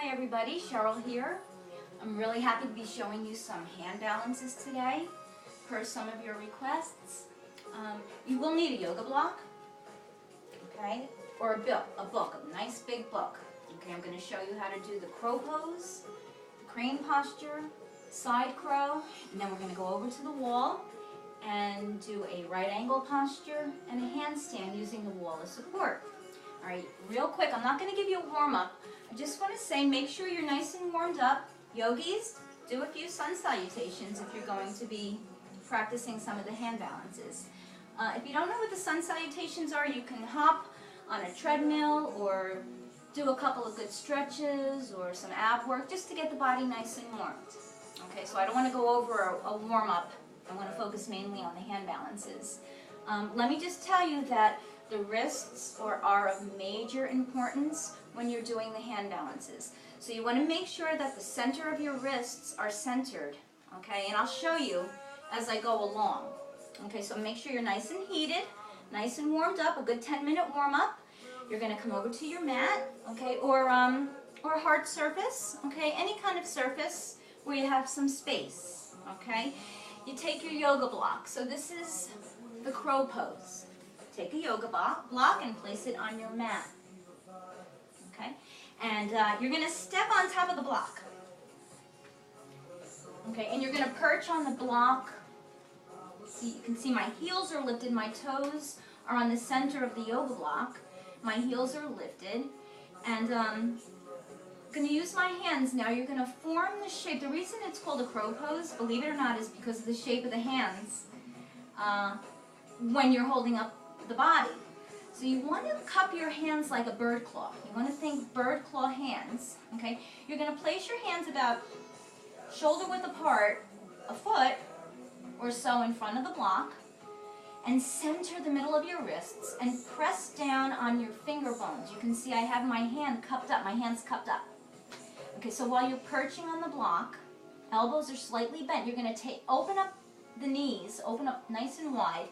Hi everybody, Cheryl here. I'm really happy to be showing you some hand balances today per some of your requests. You will need a yoga block, okay, or a book, a nice big book. Okay, I'm going to show you how to do the crow pose, the crane posture, side crow, and then we're going to go over to the wall and do a right angle posture and a handstand using the wall as support. All right, real quick, I'm not going to give you a warm-up. I just want to say make sure you're nice and warmed up. Yogis, do a few sun salutations if you're going to be practicing some of the hand balances. If you don't know what the sun salutations are, you can hop on a treadmill or do a couple of good stretches or some ab work just to get the body nice and warmed. Okay, so I don't want to go over a warm-up. I want to focus mainly on the hand balances. Let me just tell you that the wrists are of major importance when you're doing the hand balances. So you want to make sure that the center of your wrists are centered, okay? And I'll show you as I go along. Okay, so make sure you're nice and heated, nice and warmed up, a good 10-minute warm-up. You're going to come over to your mat, okay, or a hard surface, okay, any kind of surface where you have some space, okay? You take your yoga block. So this is the crow pose. Take a yoga block and place it on your mat, okay? And you're going to step on top of the block, okay? And you're going to perch on the block. See, you can see my heels are lifted, my toes are on the center of the yoga block. My heels are lifted, and I'm going to use my hands now. You're going to form the shape. The reason it's called a crow pose, believe it or not, is because of the shape of the hands when you're holding up the body. So you want to cup your hands like a bird claw. You want to think bird claw hands, okay? You're going to place your hands about shoulder width apart, a foot or so in front of the block, and center the middle of your wrists and press down on your finger bones. You can see I have my hand cupped up, my hand's cupped up. Okay, so while you're perching on the block, elbows are slightly bent. You're going to open up the knees, open up nice and wide,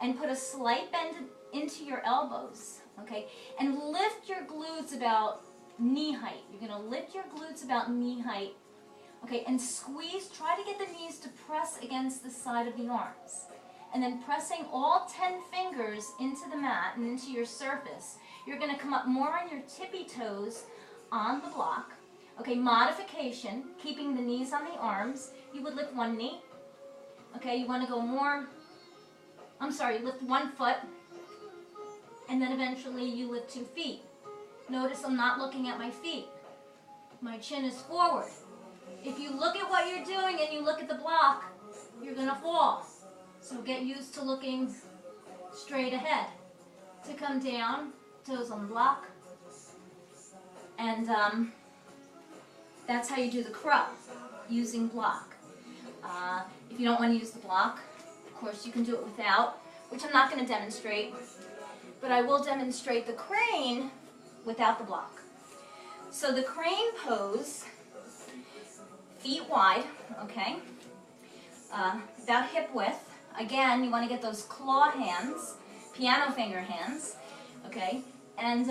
and put a slight bend into your elbows, okay? And lift your glutes about knee height. You're going to lift your glutes about knee height, okay? And squeeze, try to get the knees to press against the side of the arms. And then pressing all 10 fingers into the mat and into your surface, you're going to come up more on your tippy toes on the block. Okay, modification, keeping the knees on the arms. You would lift one knee. Okay, you want to go more, lift one foot, and then eventually you lift 2 feet. Notice I'm not looking at my feet. My chin is forward. If you look at what you're doing and you look at the block, you're going to fall. So get used to looking straight ahead. To come down, toes on the block, and that's how you do the crow, using block. If you don't want to use the block, of course you can do it without, which I'm not going to demonstrate, but I will demonstrate the crane without the block. So the crane pose, feet wide, okay, about hip width. Again, you want to get those claw hands, piano finger hands, okay, and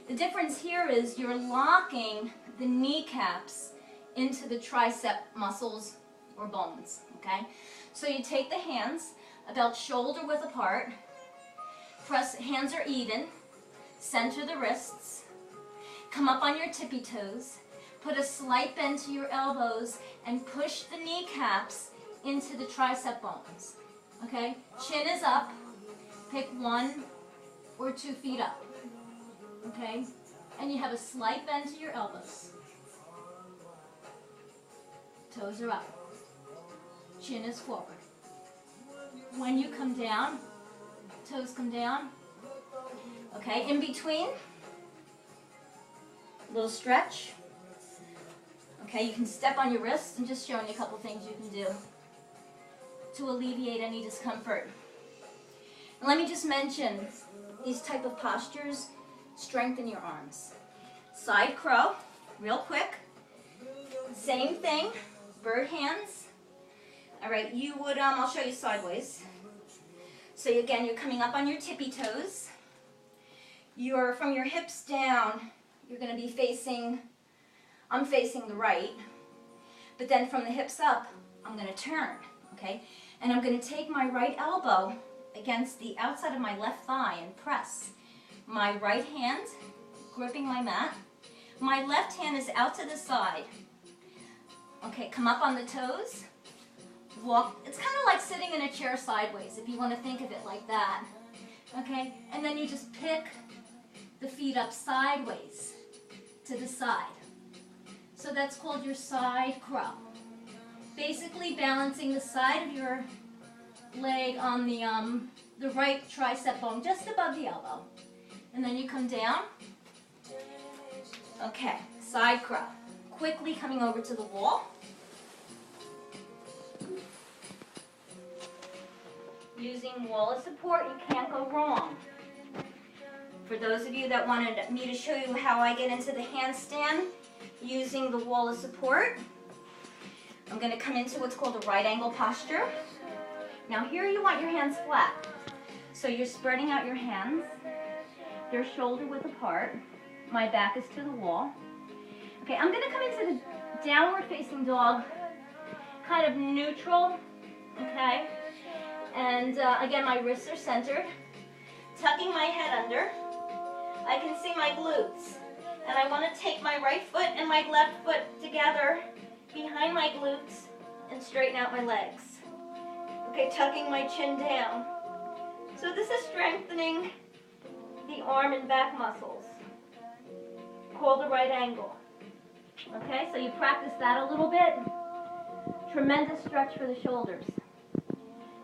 the difference here is you're locking the kneecaps into the tricep muscles or bones, okay? So you take the hands about shoulder width apart, press, hands are even, center the wrists, come up on your tippy toes, put a slight bend to your elbows, and push the kneecaps into the tricep bones, okay? Chin is up, pick 1 or 2 feet up, okay? And you have a slight bend to your elbows. Toes are up. Chin is forward. When you come down, toes come down. Okay, in between, little stretch. Okay, you can step on your wrists. I'm just showing you a couple things you can do to alleviate any discomfort. And let me just mention, these type of postures strengthen your arms. Side crow, real quick. Same thing, bird hands. All right, you would, I'll show you sideways. So again, you're coming up on your tippy toes. From your hips down, you're going to be facing, I'm facing the right, but then from the hips up, I'm going to turn, okay? And I'm going to take my right elbow against the outside of my left thigh and press. My right hand gripping my mat. My left hand is out to the side. Okay, come up on the toes. Walk. It's kind of like sitting in a chair sideways, if you want to think of it like that. Okay, and then you just pick the feet up sideways to the side. So that's called your side crow. Basically balancing the side of your leg on the right tricep bone, just above the elbow. And then you come down. Okay, side crow. Quickly coming over to the wall. Using wall as support, you can't go wrong. For those of you that wanted me to show you how I get into the handstand using the wall as support, I'm going to come into what's called a right angle posture. Now here you want your hands flat. So you're spreading out your hands. They're shoulder width apart. My back is to the wall. Okay, I'm going to come into the downward facing dog, kind of neutral, okay? And again, my wrists are centered. Tucking my head under. I can see my glutes. And I want to take my right foot and my left foot together behind my glutes and straighten out my legs. Okay, tucking my chin down. So this is strengthening the arm and back muscles, called a right angle. Okay, so you practice that a little bit. Tremendous stretch for the shoulders.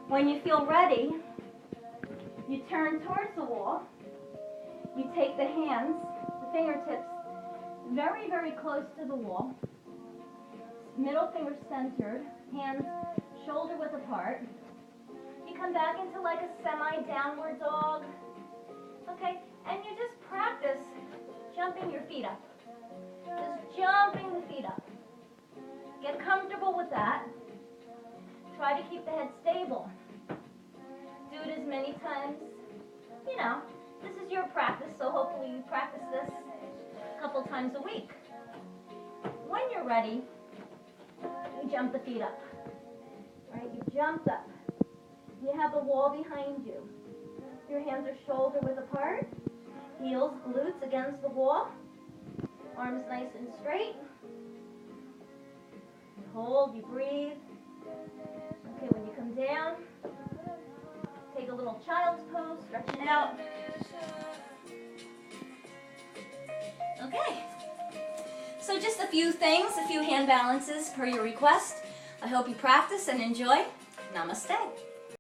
When you feel ready, you turn towards the wall. You take the hands, the fingertips, very, very close to the wall. Middle finger centered, hands shoulder width apart. You come back into like a semi-downward dog. Okay, and you just practice jumping your feet up. Just jumping the feet up. Get comfortable with that. Try to keep the head stable. Do it as many times, you know, this is your practice, so hopefully you practice this a couple times a week. When you're ready, you jump the feet up. All right, you jumped up. You have the wall behind you. Your hands are shoulder width apart. Heels, glutes against the wall. Arms nice and straight. Hold, you breathe. Okay, when you come down, take a little child's pose, stretch it out. Okay, so just a few things, a few hand balances per your request. I hope you practice and enjoy. Namaste.